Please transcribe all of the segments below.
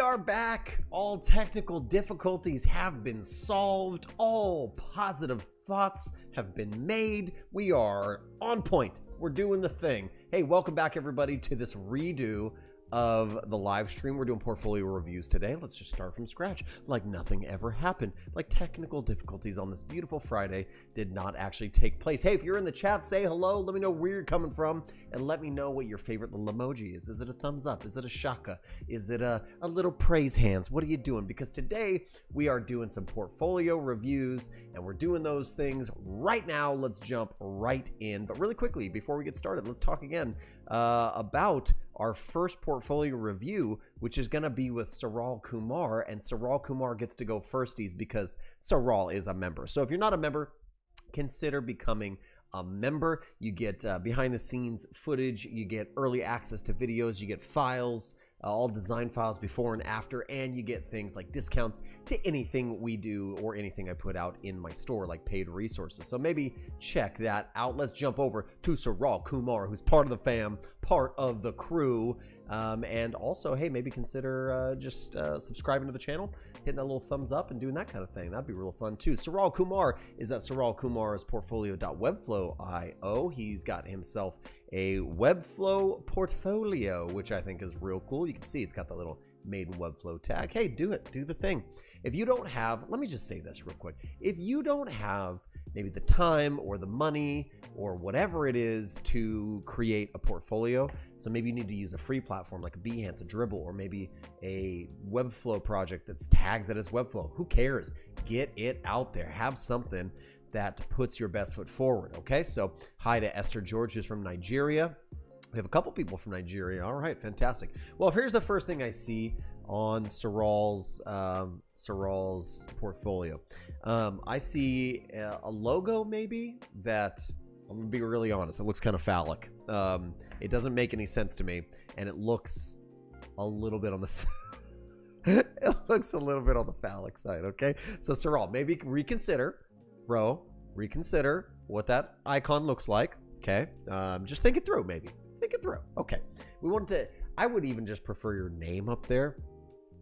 are back. All technical difficulties have been solved. All positive thoughts have been made. We are on point. We're doing the thing. Hey, welcome back everybody to this redo of the live stream. We're doing portfolio reviews today. Let's just start from scratch like nothing ever happened, like technical difficulties on this beautiful Friday did not actually take place. Hey, if you're in the chat, say hello, let me know where you're coming from, and let me know what your favorite little emoji is. Is it a thumbs up? Is it a shaka? Is it a little praise hands? What are you doing? Because today we are doing some portfolio reviews, and we're doing those things right now. Let's jump right in. But really quickly, before we get started, let's talk again about our first portfolio review, which is going to be with Soral Kumar, and Soral Kumar gets to go firsties because Soral is a member. So if you're not a member, consider becoming a member. You get behind the scenes footage, you get early access to videos, you get files, all design files before and after, and you get things like discounts to anything we do or anything I put out in my store, like paid resources. So maybe check that out. Let's jump over to Soral Kumar, who's part of the fam, part of the crew, and also, hey, maybe consider just subscribing to the channel, hitting that little thumbs up and doing that kind of thing. That'd be real fun too. Soral Kumar is at Soral Kumar's portfolio.webflow.io. He's got himself a Webflow portfolio, which I think is real cool. You can see it's got the little made in Webflow tag. Hey, do it, do the thing. If you don't have, let me just say this real quick. If you don't have maybe the time or the money or whatever it is to create a portfolio, so maybe you need to use a free platform like a Behance, a Dribbble, or maybe a Webflow project that tags it as Webflow. Who cares? Get it out there. Have something that puts your best foot forward. Okay, so hi to Esther George, who's from Nigeria. We have a couple people from Nigeria. All right, fantastic. Well, here's the first thing I see on Soral's portfolio. I see a logo maybe that, I'm gonna be really honest, it looks kind of phallic. It doesn't make any sense to me, and it looks a little bit on the it looks a little bit on the phallic side. Okay, so Soral, maybe reconsider, bro, reconsider what that icon looks like. Okay, just think it through. Maybe think it through. Okay, we wanted to, I would even just prefer your name up there,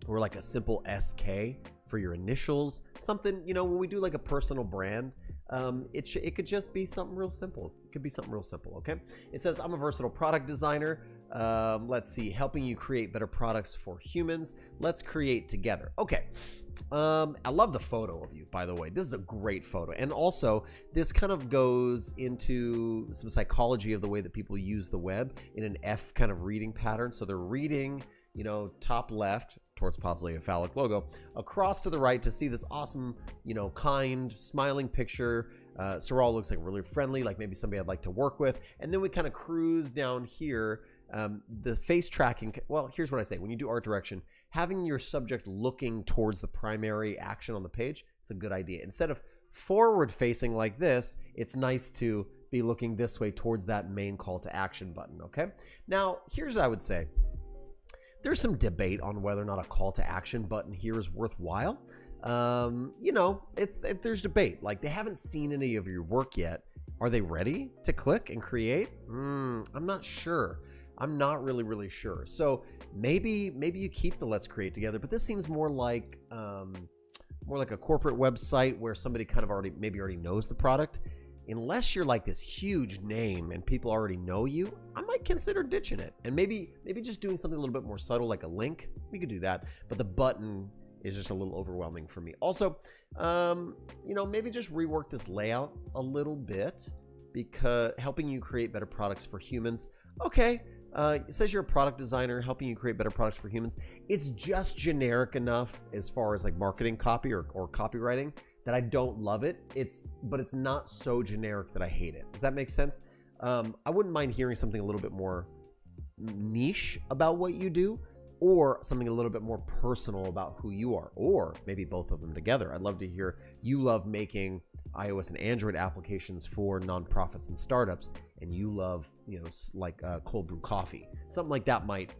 or like a simple SK for your initials, something, you know, when we do like a personal brand, it could just be something real simple. It could be something real simple. Okay, it says I'm a versatile product designer. Let's see, helping you create better products for humans. Let's create together. Okay, I love the photo of you, by the way. This is a great photo, and also this kind of goes into some psychology of the way that people use the web in an F kind of reading pattern. So they're reading, you know, top left towards possibly a phallic logo, across to the right to see this awesome, you know, kind, smiling picture. Soral looks like really friendly, like maybe somebody I'd like to work with. And then we kind of cruise down here. The face tracking, well, here's what I say. When you do art direction, having your subject looking towards the primary action on the page, it's a good idea. Instead of forward facing like this, it's nice to be looking this way towards that main call to action button. Okay, now here's what I would say. There's some debate on whether or not a call to action button here is worthwhile. You know, there's debate. Like, they haven't seen any of your work yet. Are they ready to click and create? I'm not sure. I'm not really sure. So maybe you keep the let's create together, but this seems more like a corporate website where somebody kind of already knows the product. Unless you're like this huge name and people already know you, I might consider ditching it and maybe just doing something a little bit more subtle, like a link. We could do that, but the button is just a little overwhelming for me. Also, you know, maybe just rework this layout a little bit, because helping you create better products for humans. Okay, it says you're a product designer helping you create better products for humans. It's just generic enough as far as like marketing copy or copywriting that I don't love it. But it's not so generic that I hate it. Does that make sense? I wouldn't mind hearing something a little bit more niche about what you do, or something a little bit more personal about who you are, or maybe both of them together. I'd love to hear you love making iOS and Android applications for nonprofits and startups, and you love, you know, like cold brew coffee. Something like that might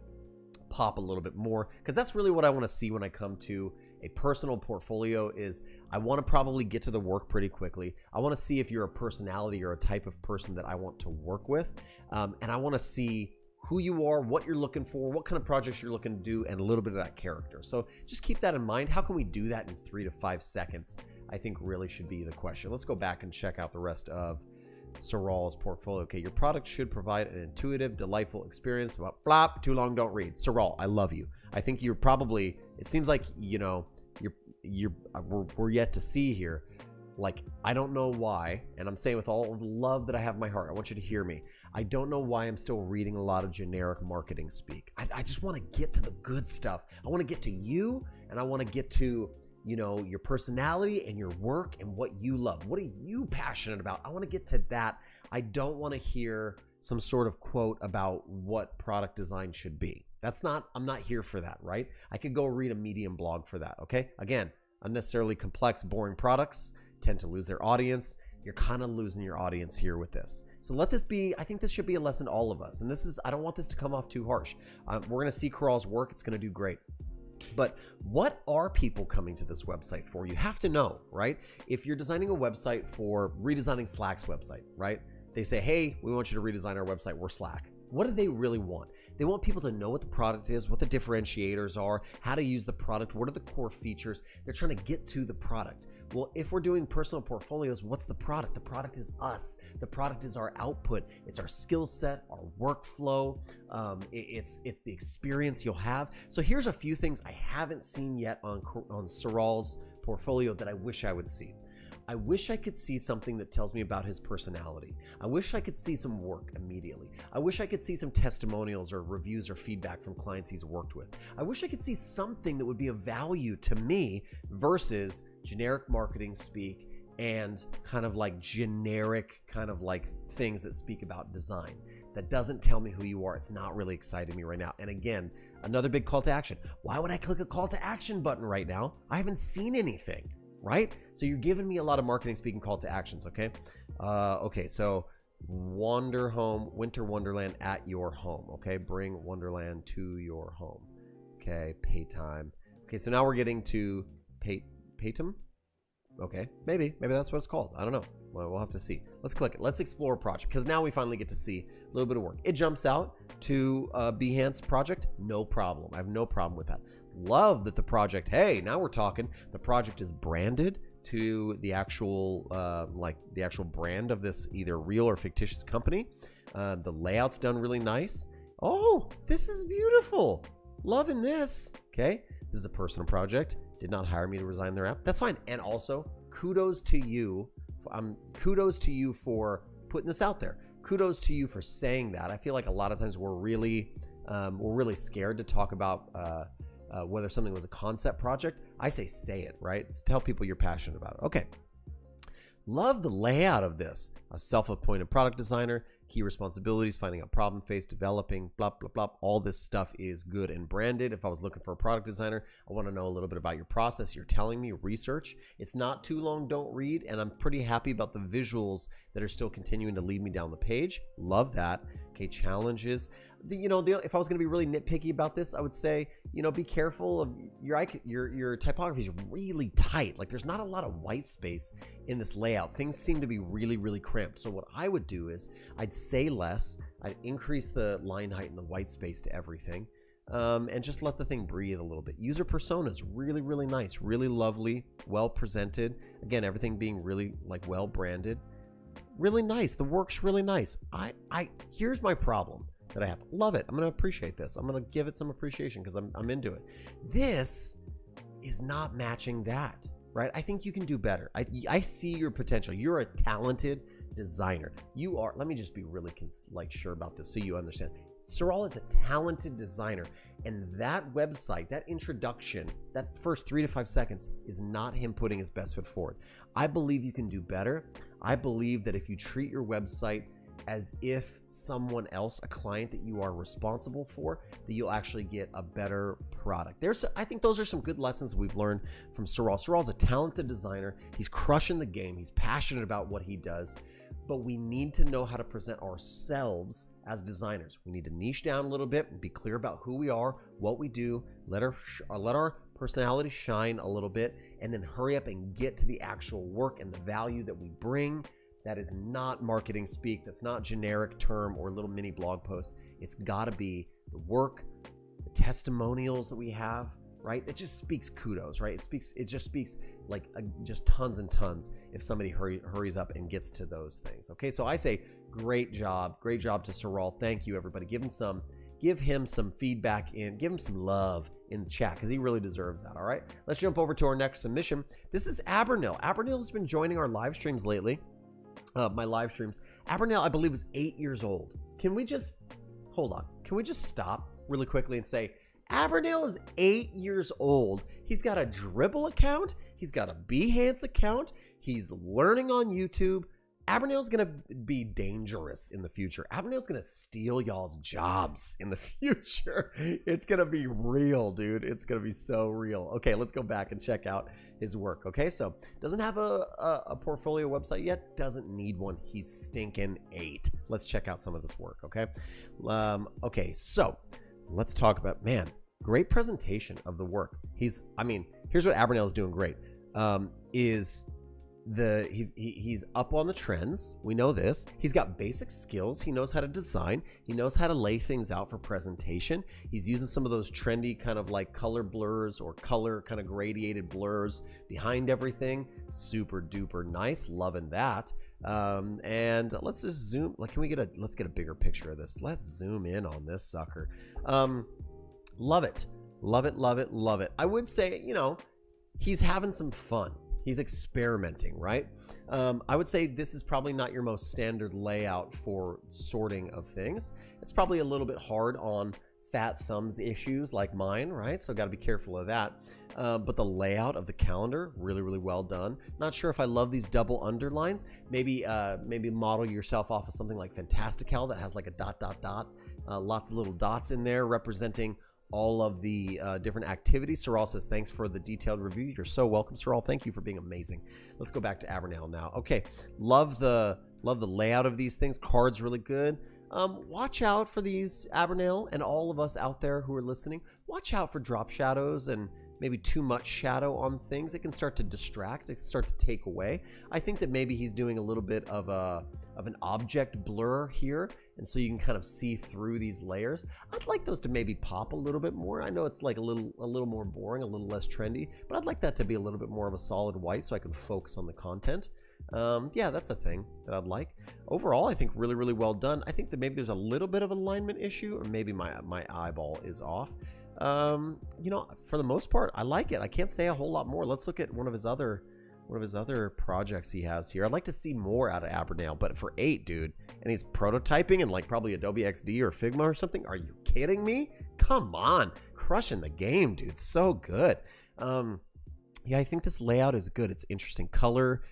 pop a little bit more, because that's really what I want to see when I come to a personal portfolio. Is I want to probably get to the work pretty quickly. I want to see if you're a personality or a type of person that I want to work with, and I want to see who you are, what you're looking for, what kind of projects you're looking to do, and a little bit of that character. So just keep that in mind. How can we do that in 3 to 5 seconds? I think really should be the question. Let's go back and check out the rest of Soral's portfolio. Okay, your product should provide an intuitive, delightful experience. Blah, too long, don't read. Soral, I love you. I think you're probably, it seems like, you know, we're yet to see here. Like, I don't know why, and I'm saying with all the love that I have in my heart, I want you to hear me. I don't know why I'm still reading a lot of generic marketing speak. I just want to get to the good stuff. I want to get to you, and I want to get to, you know, your personality and your work and what you love. What are you passionate about? I want to get to that. I don't want to hear some sort of quote about what product design should be. I'm not here for that, right? I could go read a Medium blog for that, okay? Again, unnecessarily complex, boring products tend to lose their audience. You're kind of losing your audience here with this. So let this be, I think this should be a lesson to all of us. And this is, I don't want this to come off too harsh. We're going to see Soral's work. It's going to do great. But what are people coming to this website for? You have to know, right? If you're designing a website for redesigning Slack's website, right? They say, hey, we want you to redesign our website. We're Slack. What do they really want? They want people to know what the product is, what the differentiators are, how to use the product, what are the core features. They're trying to get to the product. Well, if we're doing personal portfolios, what's the product? The product is us. The product is our output. It's our skill set, our workflow. It's the experience you'll have. So here's a few things I haven't seen yet on Soral's portfolio that I wish I would see. I wish I could see something that tells me about his personality. I wish I could see some work immediately. I wish I could see some testimonials or reviews or feedback from clients he's worked with. I wish I could see something that would be of value to me versus generic marketing speak and kind of like generic kind of like things that speak about design. That doesn't tell me who you are. It's not really exciting me right now. And again, another big call to action. Why would I click a call to action button right now? I haven't seen anything. Right? So you're giving me a lot of marketing speaking call to actions, okay? Okay, so Winter Wonderland at your home, okay? Bring Wonderland to your home. Okay, pay time. Okay, so now we're getting to Paytum? Okay, maybe that's what it's called. I don't know. Well, we'll have to see. Let's click it. Let's explore a project because now we finally get to see a little bit of work. It jumps out to Behance project. No problem. I have no problem with that. Love that the project, hey, now we're talking. The project is branded to the actual the actual brand of this either real or fictitious company. The layout's done really nice. Oh, this is beautiful. Loving this. Okay, this is a personal project. Did not hire me to design their app. That's fine. And also, kudos to you. Kudos to you for putting this out there. Kudos to you for saying that. I feel like a lot of times we're really scared to talk about whether something was a concept project. I say it, right? It's tell people you're passionate about it. Okay. Love the layout of this. A self-appointed product designer, key responsibilities, finding out problem face, developing, blah, blah, blah. All this stuff is good and branded. If I was looking for a product designer, I want to know a little bit about your process. You're telling me research. It's not too long, don't read. And I'm pretty happy about the visuals that are still continuing to lead me down the page. Love that. Okay, challenges. If I was going to be really nitpicky about this, I would say, be careful of your typography is really tight. Like there's not a lot of white space in this layout. Things seem to be really, really cramped. So what I would do is I'd say less. I'd increase the line height and the white space to everything. And just let the thing breathe a little bit. User persona is really, really nice, really lovely, well presented. Again, everything being really like well branded. Really nice. The work's really nice. Here's my problem that I have. Love it. I'm going to appreciate this. I'm going to give it some appreciation because I'm into it. This is not matching that, right? I think you can do better. I see your potential. You're a talented designer. You are, let me just be really sure about this so you understand. Soral is a talented designer, and that website, that introduction, that first 3 to 5 seconds is not him putting his best foot forward. I believe you can do better. I believe that if you treat your website as if someone else, a client that you are responsible for, that you'll actually get a better product. I think those are some good lessons we've learned from Soral. Soral's a talented designer. He's crushing the game. He's passionate about what he does, but we need to know how to present ourselves as designers. We need to niche down a little bit and be clear about who we are, what we do, let our personality shine a little bit, and then hurry up and get to the actual work and the value that we bring. That is not marketing speak. That's not generic term or little mini blog posts. It's got to be the work, the testimonials that we have, right? It just speaks kudos, right? It just speaks like just tons and tons if somebody hurries up and gets to those things. Okay, so I say great job to Soral. Thank you, everybody. Give him some feedback and give him some love in the chat because he really deserves that. All right, let's jump over to our next submission. This is Abernall. Abernall has been joining our live streams lately. My live streams. Abernall, I believe, is 8 years old. Can we just hold on? Can we just stop really quickly and say Abernall is 8 years old? He's got a Dribble account. He's got a Behance account. He's learning on YouTube. Abernall's going to be dangerous in the future. Abernall's going to steal y'all's jobs in the future. It's going to be real, dude. It's going to be so real. Okay, let's go back and check out his work. Okay, so doesn't have a portfolio website yet. Doesn't need one. He's stinking 8. Let's check out some of this work, okay? Okay, so let's talk about, man, great presentation of the work. Here's what Abernall is doing great. He's up on the trends. We know this. He's got basic skills. He knows how to design. He knows how to lay things out for presentation. He's using some of those trendy kind of like color blurs or color kind of gradiated blurs behind everything. Super duper nice. Loving that. And let's just zoom. Like, let's get a bigger picture of this. Let's zoom in on this sucker. Love it. Love it. Love it. Love it. I would say, he's having some fun. He's experimenting, right? I would say this is probably not your most standard layout for sorting of things. It's probably a little bit hard on fat thumbs issues like mine, right? So got to be careful of that. But the layout of the calendar, really, really well done. Not sure if I love these double underlines. Maybe model yourself off of something like Fantastical that has like a ... Lots of little dots in there representing all of the different activities. Soral says, thanks for the detailed review. You're so welcome, Soral. Thank you for being amazing. Let's go back to Abernall now. Okay, love the layout of these things. Cards really good. Watch out for these, Abernall, and all of us out there who are listening. Watch out for drop shadows and maybe too much shadow on things. It can start to distract. It can start to take away. I think that maybe he's doing a little bit of an object blur here, and so you can kind of see through these layers. I'd like those to maybe pop a little bit more. I know it's like a little more boring, a little less trendy, but I'd like that to be a little bit more of a solid white so I can focus on the content. Yeah, that's a thing that I'd like. Overall, I think really, really well done. I think that maybe there's a little bit of an alignment issue, or maybe my eyeball is off. For the most part, I like it. I can't say a whole lot more. Let's look at one of his other projects he has here. I'd like to see more out of Abernall, but for 8, dude, and he's prototyping in like probably Adobe XD or Figma or something. Are you kidding me? Come on, crushing the game, dude. So good. Yeah, I think this layout is good. It's interesting. Color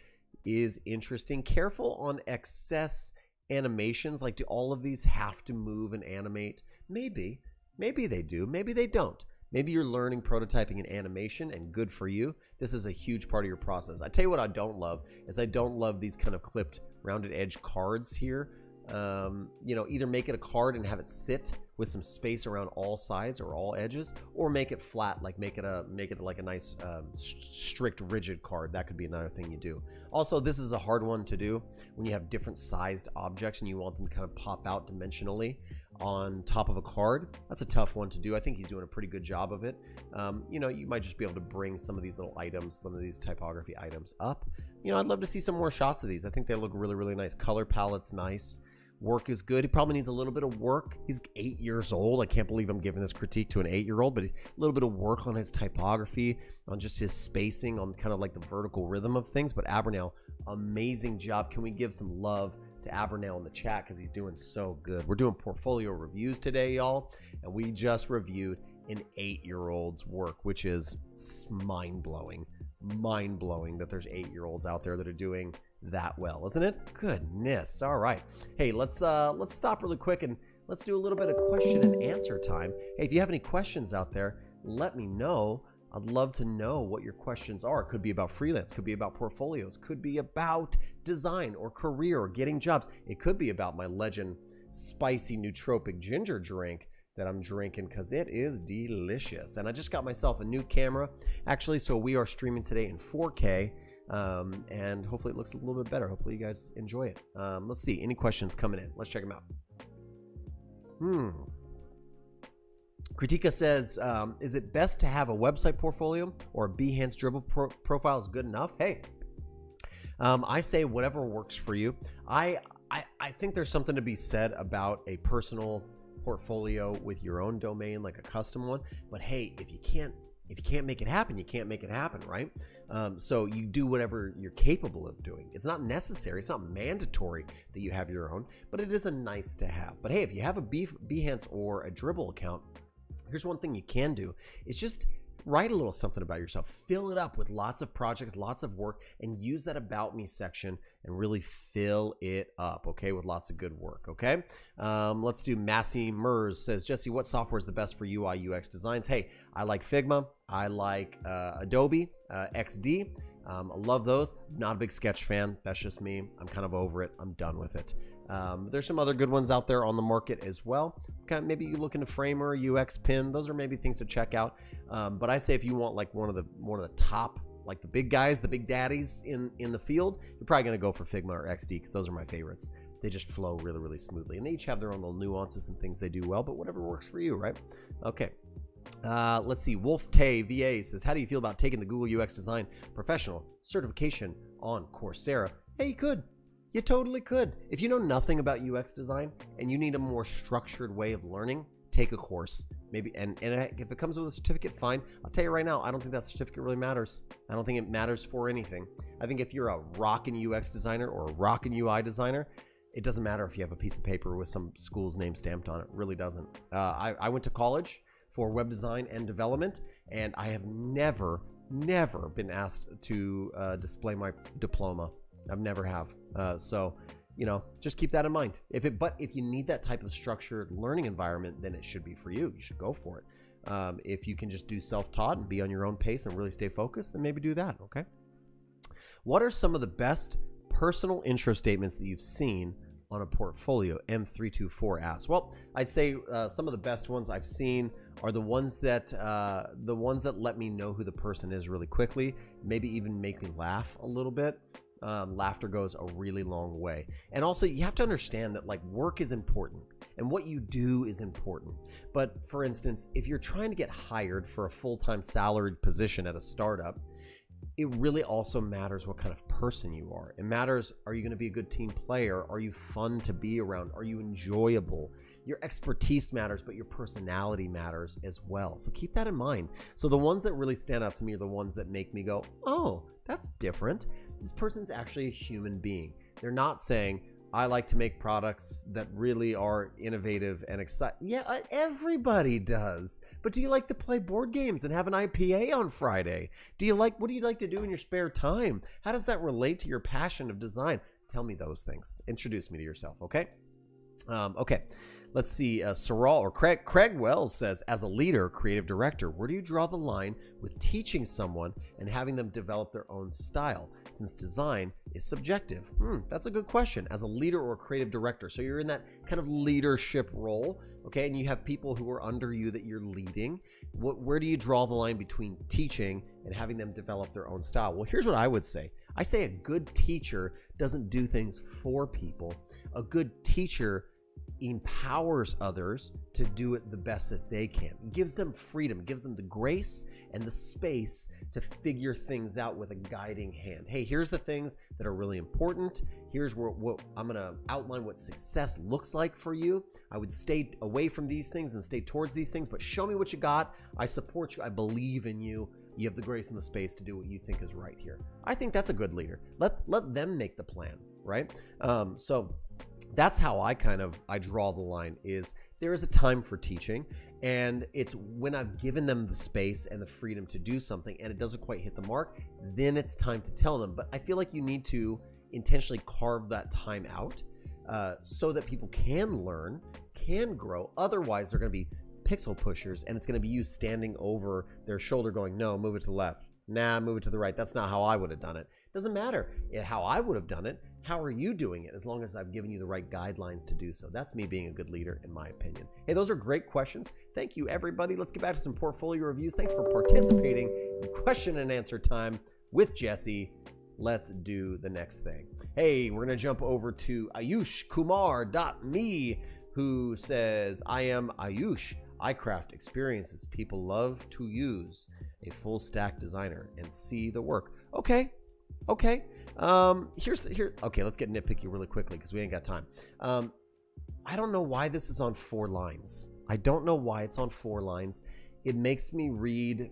is interesting. Careful on excess animations. Like, do all of these have to move and animate? Maybe they do. Maybe they don't. Maybe you're learning prototyping and animation, and good for you. This is a huge part of your process. I tell you what I don't love is I don't love these kind of clipped rounded edge cards here. Either make it a card and have it sit with some space around all sides or all edges, or make it flat, like make it like a nice strict rigid card. That could be another thing you do. Also, this is a hard one to do when you have different sized objects and you want them to kind of pop out dimensionally on top of a card. That's a tough one to do. I think he's doing a pretty good job of it. You might just be able to bring some of these little items, some of these typography items up. I'd love to see some more shots of these. I think they look really, really nice. Color palette's nice. Work is good. He probably needs a little bit of work. He's 8 years old. I can't believe I'm giving this critique to an 8-year-old, but a little bit of work on his typography, on just his spacing, on kind of like the vertical rhythm of things. But Abernall, amazing job. Can we give some love to Abernall in the chat, because he's doing so good. We're doing portfolio reviews today, y'all, and we just reviewed an 8-year-old's work, which is mind-blowing that there's 8-year-olds out there that are doing that well, isn't it? Goodness. All right, hey, let's stop really quick and let's do a little bit of question and answer time. Hey, if you have any questions out there, let me know. I'd love to know what your questions are. It could be about freelance, could be about portfolios, could be about design or career or getting jobs. It could be about my legend spicy nootropic ginger drink that I'm drinking, because it is delicious. And I just got myself a new camera, actually, so we are streaming today in 4K, and hopefully it looks a little bit better. Hopefully you guys enjoy it. Let's see, any questions coming in? Let's check them out. Kritika says, is it best to have a website portfolio or a Behance dribble profile is good enough? Hey, I say whatever works for you. I think there's something to be said about a personal portfolio with your own domain, like a custom one. But hey, if you can't make it happen, you can't make it happen, right? So you do whatever you're capable of doing. It's not necessary. It's not mandatory that you have your own, but it is a nice to have. But hey, if you have a Behance or a Dribbble account, here's one thing you can do. It's just write a little something about yourself. Fill it up with lots of projects, lots of work, and use that About Me section and really fill it up, okay, with lots of good work, okay? Let's do Massey Mers says, Jesse, what software is the best for UI UX designs? Hey, I like Figma. I like Adobe XD. I love those. Not a big Sketch fan. That's just me. I'm kind of over it. I'm done with it. There's some other good ones out there on the market as well. Maybe you look into Framer, UX Pin. Those are maybe things to check out. But I say if you want like one of the top, like the big guys, the big daddies in the field, you're probably going to go for Figma or XD because those are my favorites. They just flow really, really smoothly. And they each have their own little nuances and things they do well, but whatever works for you, right? Okay. Let's see. Wolf Tay VA says, how do you feel about taking the Google UX Design Professional certification on Coursera? Hey, you could. You totally could. If you know nothing about UX design and you need a more structured way of learning, take a course. Maybe, and if it comes with a certificate, fine. I'll tell you right now, I don't think that certificate really matters. I don't think it matters for anything. I think if you're a rockin' UX designer or a rockin' UI designer, it doesn't matter if you have a piece of paper with some school's name stamped on it. It really doesn't. I went to college for web design and development, and I have never been asked to display my diploma. I've never have. So, you know, just keep that in mind. But if you need that type of structured learning environment, then it should be for you. You should go for it. If you can just do self-taught and be on your own pace and really stay focused, then maybe do that, okay? What are some of the best personal intro statements that you've seen on a portfolio? M324 asks. Well, I'd say some of the best ones I've seen are the ones that let me know who the person is really quickly, maybe even make me laugh a little bit. Laughter goes a really long way. And also you have to understand that like work is important and what you do is important. But for instance, if you're trying to get hired for a full-time salaried position at a startup, it really also matters what kind of person you are. It matters, are you going to be a good team player? Are you fun to be around? Are you enjoyable? Your expertise matters, but your personality matters as well. So keep that in mind. So the ones that really stand out to me are the ones that make me go, oh, that's different. This person's actually a human being. They're not saying, I like to make products that really are innovative and exciting. Yeah, everybody does. But do you like to play board games and have an IPA on Friday? What do you like to do in your spare time? How does that relate to your passion of design? Tell me those things. Introduce me to yourself, okay? Okay. Let's see, Soral or Craig Wells says, as a leader, creative director, where do you draw the line with teaching someone and having them develop their own style, since design is subjective? That's a good question. As a leader or a creative director, so you're in that kind of leadership role, okay, and you have people who are under you that you're leading. Where do you draw the line between teaching and having them develop their own style? Well, here's what I would say. I say a good teacher doesn't do things for people. A good teacher empowers others to do it the best that they can. It gives them freedom, gives them the grace and the space to figure things out with a guiding hand. Hey, here's the things that are really important. Here's what I'm going to outline what success looks like for you. I would stay away from these things and stay towards these things, but show me what you got. I support you. I believe in you. You have the grace and the space to do what you think is right here. I think that's a good leader. Let them make the plan, right? So that's how I draw the line. Is there is a time for teaching, and it's when I've given them the space and the freedom to do something and it doesn't quite hit the mark, then it's time to tell them. But I feel like you need to intentionally carve that time out so that people can learn, can grow. Otherwise, they're going to be pixel pushers, and it's going to be you standing over their shoulder going, no, move it to the left. Nah, move it to the right. That's not how I would have done it. Doesn't matter how I would have done it. How are you doing it? As long as I've given you the right guidelines to do so. That's me being a good leader, in my opinion. Hey, those are great questions. Thank you, everybody. Let's get back to some portfolio reviews. Thanks for participating in question and answer time with Jesse. Let's do the next thing. Hey, we're going to jump over to Ayush Kumar.me, who says, I am Ayush. I craft experiences people love to use. A full stack designer and see the work. Okay. Okay. Okay, let's get nitpicky really quickly because we ain't got time. I don't know why this is on 4 lines. I don't know why it's on 4 lines. It makes me read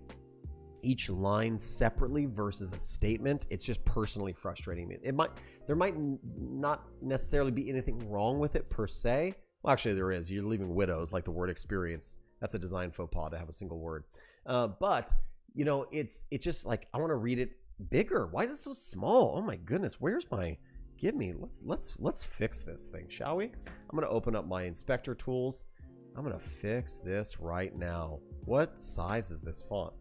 each line separately versus a statement. It's just personally frustrating me. There might not necessarily be anything wrong with it per se. Well, actually there is. You're leaving widows, like the word experience. That's a design faux pas to have a single word. But you know, it's just like, I want to read it bigger. Why is it so small? Oh my goodness, where's my, let's fix this thing, shall we? I'm going to open up my inspector tools. I'm going to fix this right now. What size is this font?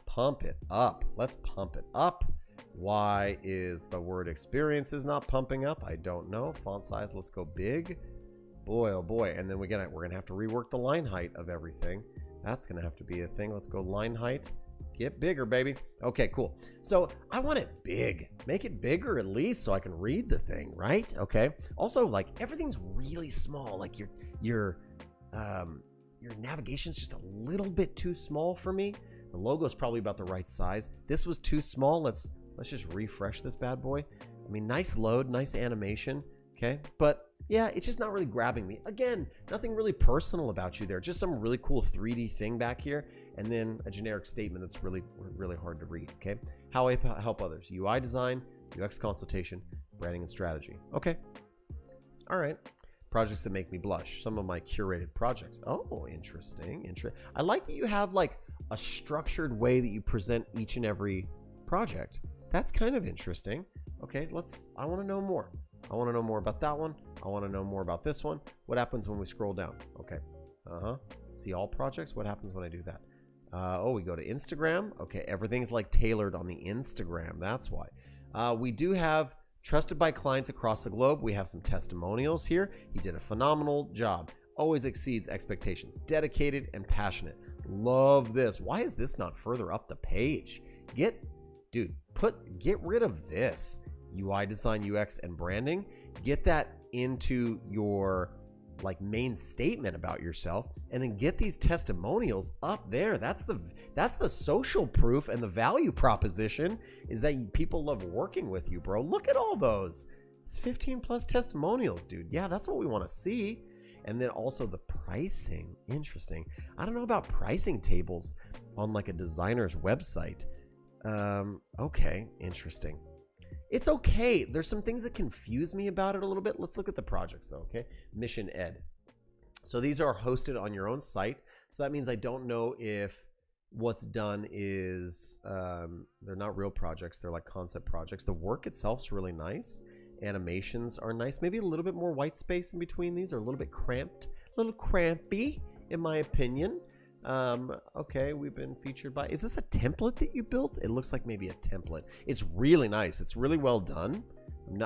Pump it up. Let's pump it up. Why is the word experiences not pumping up? I don't know. Font size, let's go big. Boy, oh boy. And then we're gonna have to rework the line height of everything. That's gonna have to be a thing. Let's go line height. Get bigger, baby. Okay, cool. So I want it big. Make it bigger at least so I can read the thing, right? Okay. Also, like, everything's really small. Like your navigation's just a little bit too small for me. The logo's probably about the right size. This was too small. Let's just refresh this bad boy. I mean, nice load, nice animation. Okay, but yeah, it's just not really grabbing me. Again, nothing really personal about you there. Just some really cool 3D thing back here, and then a generic statement that's really, really hard to read. Okay, how I help others: UI design, UX consultation, branding and strategy. Okay, all right. Projects that make me blush. Some of my curated projects. Oh, interesting. I like that you have like a structured way that you present each and every project. That's kind of interesting. Okay, I want to know more. I want to know more about that one. I want to know more about this one. What happens when we scroll down? Okay. See all projects. What happens when I do that? Oh, we go to Instagram. Okay, everything's like tailored on the Instagram. That's why. We do have trusted by clients across the globe. We have some testimonials here. He did a phenomenal job. Always exceeds expectations. Dedicated and passionate. Love this. Why is this not further up the page? Get rid of this. UI design, UX, and branding. Get that into your like main statement about yourself, and then get these testimonials up there. That's the social proof and the value proposition is that people love working with you, bro. Look at all those. It's 15 plus testimonials, dude. Yeah, that's what we want to see. And then also the pricing. Interesting. I don't know about pricing tables on like a designer's website. Okay, interesting. It's okay. There's some things that confuse me about it a little bit. Let's look at the projects though, okay? Mission Ed. So these are hosted on your own site. So that means I don't know if what's done is, they're not real projects. They're like concept projects. The work itself's really nice. Animations are nice. Maybe a little bit more white space in between these, or a little bit cramped, a little crampy in my opinion. Okay, we've been featured by, is this a template that you built? It looks like maybe a template. It's really nice. It's really well done.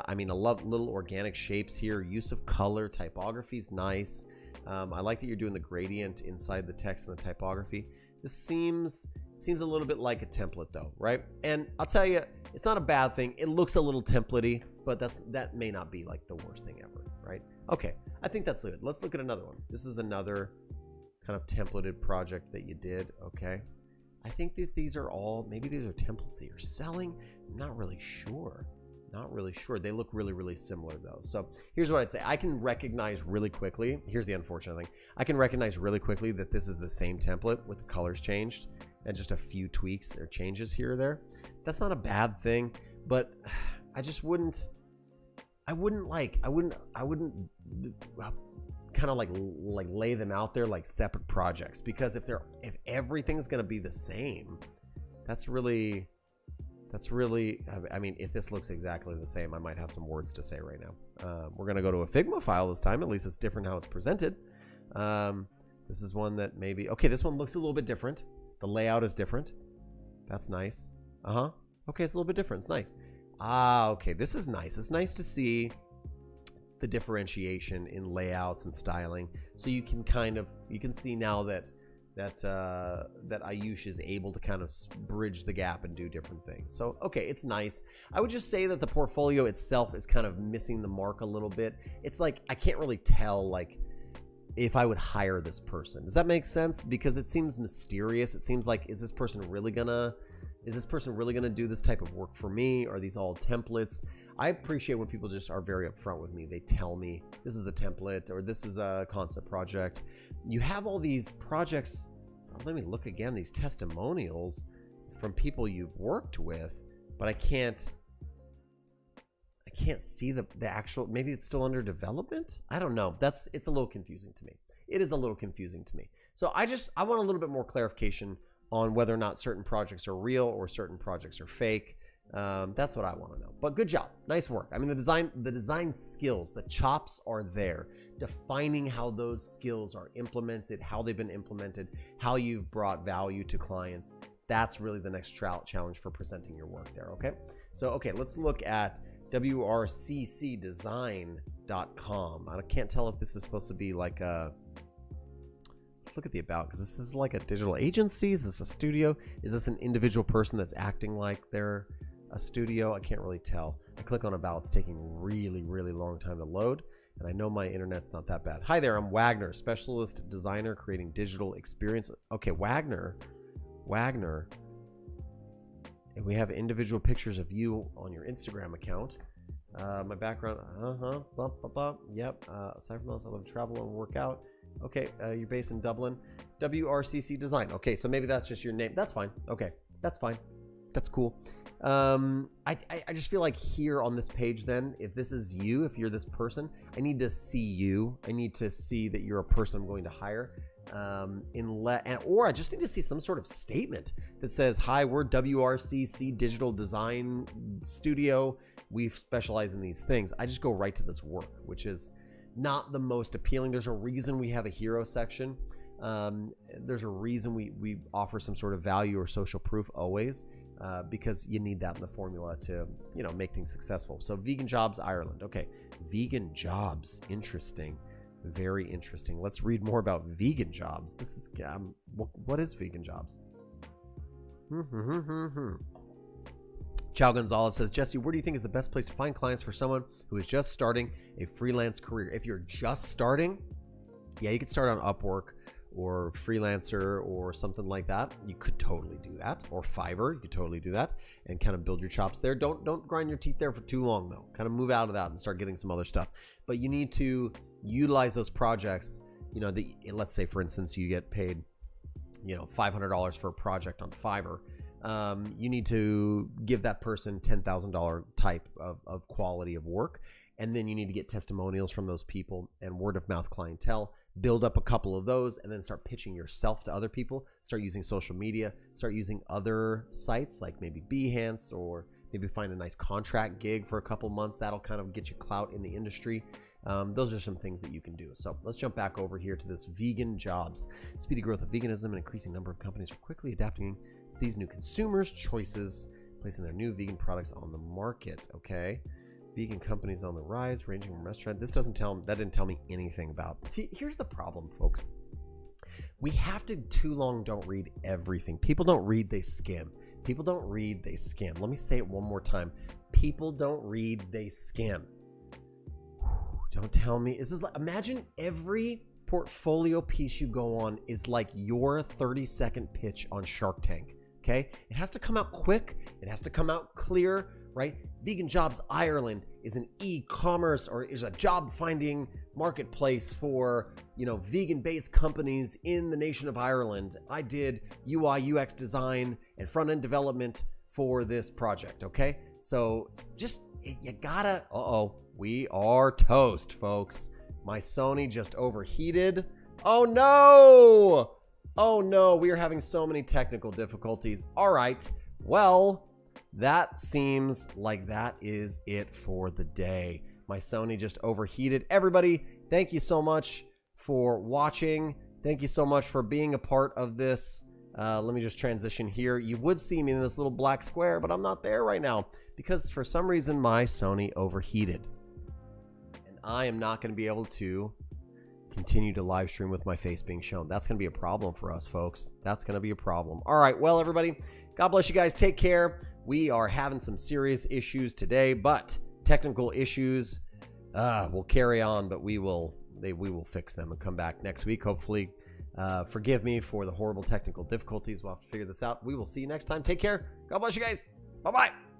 I love little organic shapes here. Use of color, typography's nice. I like that you're doing the gradient inside the text and the typography. This seems a little bit like a template though, right? And I'll tell you, it's not a bad thing. It looks a little template-y, but that may not be like the worst thing ever, right? Okay, I think that's good. Let's look at another one. This is another kind of templated project that you did. Okay, I think that these are all, maybe these are templates that you're selling. I'm not really sure. They look really, really similar though. So here's what I'd say. I can recognize really quickly. Here's the unfortunate thing. I can recognize really quickly that this is the same template with the colors changed and just a few tweaks or changes here or there. That's not a bad thing, but I just wouldn't kind of like lay them out there like separate projects, because if everything's going to be the same, that's really, I mean, if this looks exactly the same, I might have some words to say right now. We're going to go to a Figma file this time. At least it's different how it's presented. This is one that maybe, okay, this one looks a little bit different. The layout is different. That's nice. Okay, it's a little bit different. It's nice. Okay, this is nice. It's nice to see the differentiation in layouts and styling, so you can see now that Ayush is able to kind of bridge the gap and do different things. So okay, it's nice. I would just say that the portfolio itself is kind of missing the mark a little bit. It's like I can't really tell, like if I would hire this person. Does that make sense? Because it seems mysterious. It seems like, is this person really gonna do this type of work for me? Are these all templates? I appreciate when people just are very upfront with me. They tell me this is a template or this is a concept project. You have all these projects. Let me look again, these testimonials from people you've worked with, but I can't see the actual, maybe it's still under development. I don't know. It's a little confusing to me. It is a little confusing to me. So I want a little bit more clarification on whether or not certain projects are real or certain projects are fake. That's what I want to know. But good job. Nice work. I mean, the design skills, the chops are there. Defining how those skills are implemented, how they've been implemented, how you've brought value to clients. That's really the next challenge for presenting your work there, okay? So, okay, let's look at wrccdesign.com. I can't tell if this is supposed to be like a... Let's look at the about, because this is like a digital agency. Is this a studio? Is this an individual person that's acting like they're a studio? I can't really tell. I click on about. It's taking really, really long time to load. And I know my internet's not that bad. Hi there, I'm Wagner, specialist designer creating digital experience. Okay, Wagner. And we have individual pictures of you on your Instagram account. My background, yep. Aside from those, I love to travel and work out. Okay, you're based in Dublin. WRCC Design. Okay, so maybe that's just your name. That's fine. Okay, that's fine. That's cool. I just feel like here on this page then, if this is you, if you're this person, I need to see you. I need to see that you're a person I'm going to hire. Or I just need to see some sort of statement that says, hi, we're WRCC Digital Design Studio. We specialize in these things. I just go right to this work, which is not the most appealing. There's a reason we have a hero section. There's a reason we offer some sort of value or social proof always, because you need that in the formula to, make things successful. So Vegan Jobs Ireland. Okay, Vegan Jobs. Interesting. Very interesting. Let's read more about Vegan Jobs. This is, what is Vegan Jobs? Chow Gonzalez says, Jesse, where do you think is the best place to find clients for someone who is just starting a freelance career? If you're just starting, yeah, you could start on Upwork or Freelancer or something like that. You could totally do that. Or Fiverr, you could totally do that and kind of build your chops there. Don't grind your teeth there for too long though. Kind of move out of that and start getting some other stuff. But you need to utilize those projects. Let's say for instance you get paid, $500 for a project on Fiverr. You need to give that person $10,000 type of quality of work. And then you need to get testimonials from those people and word of mouth clientele, build up a couple of those, and then start pitching yourself to other people. Start using social media, start using other sites like maybe Behance, or maybe find a nice contract gig for a couple months. That'll kind of get you clout in the industry. Those are some things that you can do. So let's jump back over here to this Vegan Jobs. Speedy growth of veganism and increasing number of companies are quickly adapting these new consumers' choices, placing their new vegan products on the market. Okay. Vegan companies on the rise, ranging from restaurant. That didn't tell me anything about. See, here's the problem, folks. We have to don't read everything. People don't read, they skim. People don't read, they skim. Let me say it one more time. People don't read, they skim. Don't tell me. This is like, imagine every portfolio piece you go on is like your 30-second pitch on Shark Tank. Okay? It has to come out quick. It has to come out clear, right? Vegan Jobs Ireland is an e-commerce or is a job finding marketplace for, vegan-based companies in the nation of Ireland. I did UI, UX design and front-end development for this project. Okay? So just, you gotta, we are toast, folks. My Sony just overheated. Oh no! Oh no, we are having so many technical difficulties. All right, well, that seems like that is it for the day. My Sony just overheated. Everybody, thank you so much for watching. Thank you so much for being a part of this. Let me just transition here. You would see me in this little black square, but I'm not there right now because for some reason my Sony overheated. And I am not going to be able to continue to live stream with my face being shown. That's going to be a problem for us, folks. That's going to be a problem. All right, well, everybody, God bless you guys. Take care. We are having some serious issues today, but technical issues will carry on, but we will we will fix them and come back next week. Hopefully, forgive me for the horrible technical difficulties. We'll have to figure this out. We will see you next time. Take care. God bless you guys. Bye-bye.